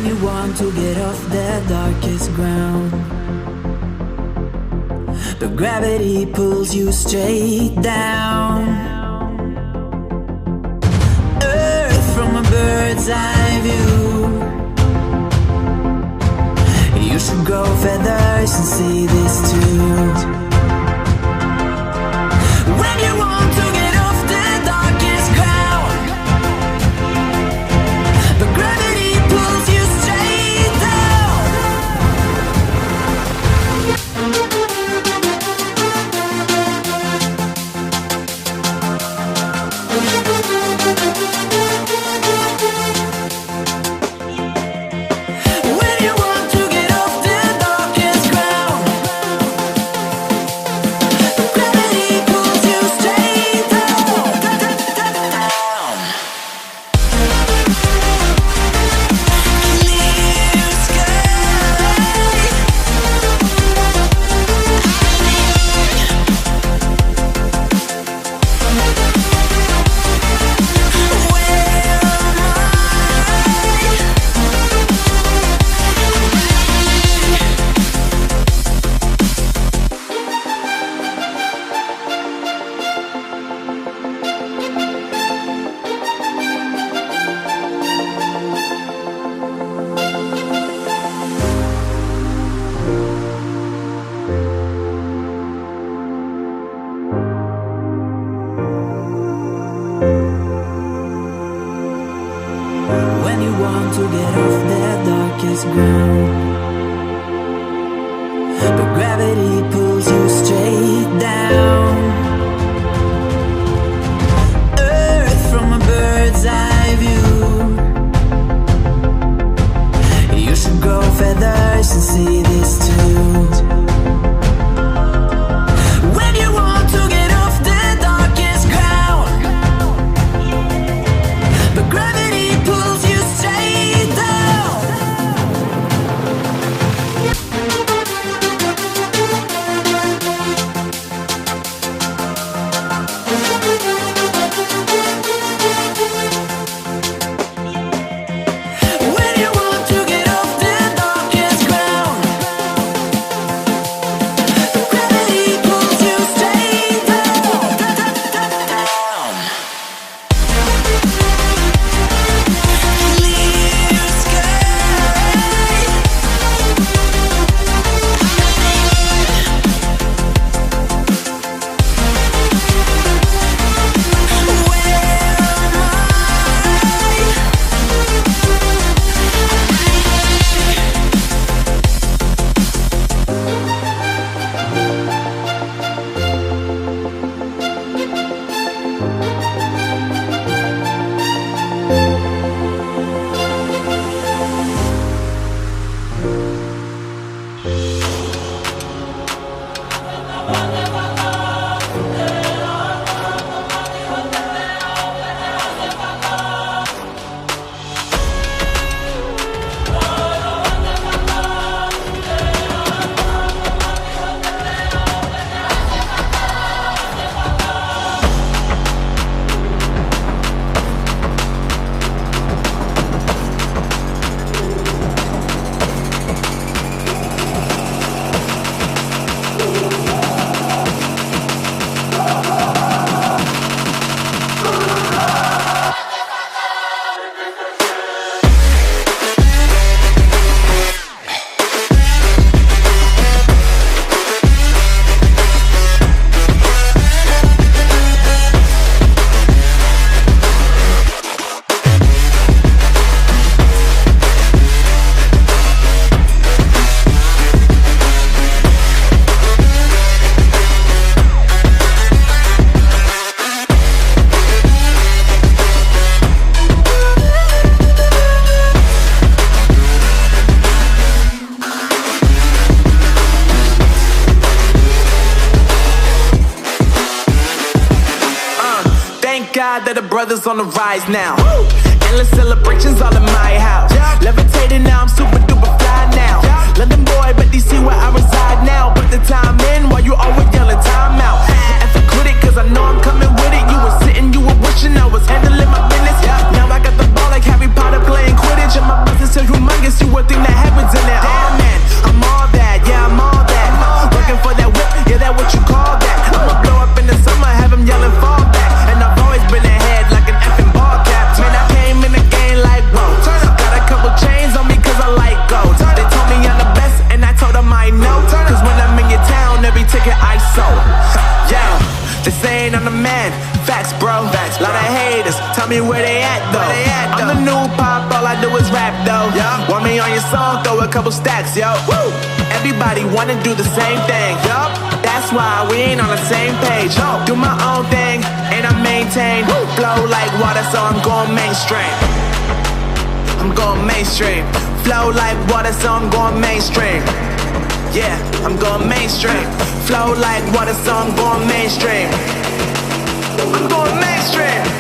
When you want to get off the darkest ground, but gravity pulls you straight down. Earth from a bird's eye view. You should grow feathers and see this too. When you want to get off the darkest ground, but gravity pulls you straight down. When you want to get off the darkest ground, gravity pulls you straight down. Clear sky. When you want to get off the darkest ground, but gravity pulls you straight down. Earth from a bird's eye view. You should grow feathers and see this too. When you want to get off the darkest ground, but gravity pulls you straight down. When you want to get off the darkest ground, gravity pulls you straight down. Clear sky. God that the brothers on the rise now. Endless celebrations all in my house. Levitating now, I'm super duper fly now. London boy, but DC where I reside now. Put the time in while you always yelling time out. And for quit it, cause I know I'm coming with it. You were sitting, you were wishing I was handling my business. Now I got the ball like Harry Potter playing Quidditch. And my business so humongous, They saying I'm the man, facts bro. Lot of haters, tell me where they at though. I'm the new pop, all I do is rap though. Want me on your song, throw a couple stacks, yo. Woo! Everybody wanna do the same thing, yup. That's why we ain't on the same page. Do my own thing, and I maintain. Flow like water, so I'm going mainstream. I'm going mainstream. Flow like water, so I'm going mainstream. Yeah, I'm going mainstream. Flow like water, so I'm going mainstream. I'm going mainstream.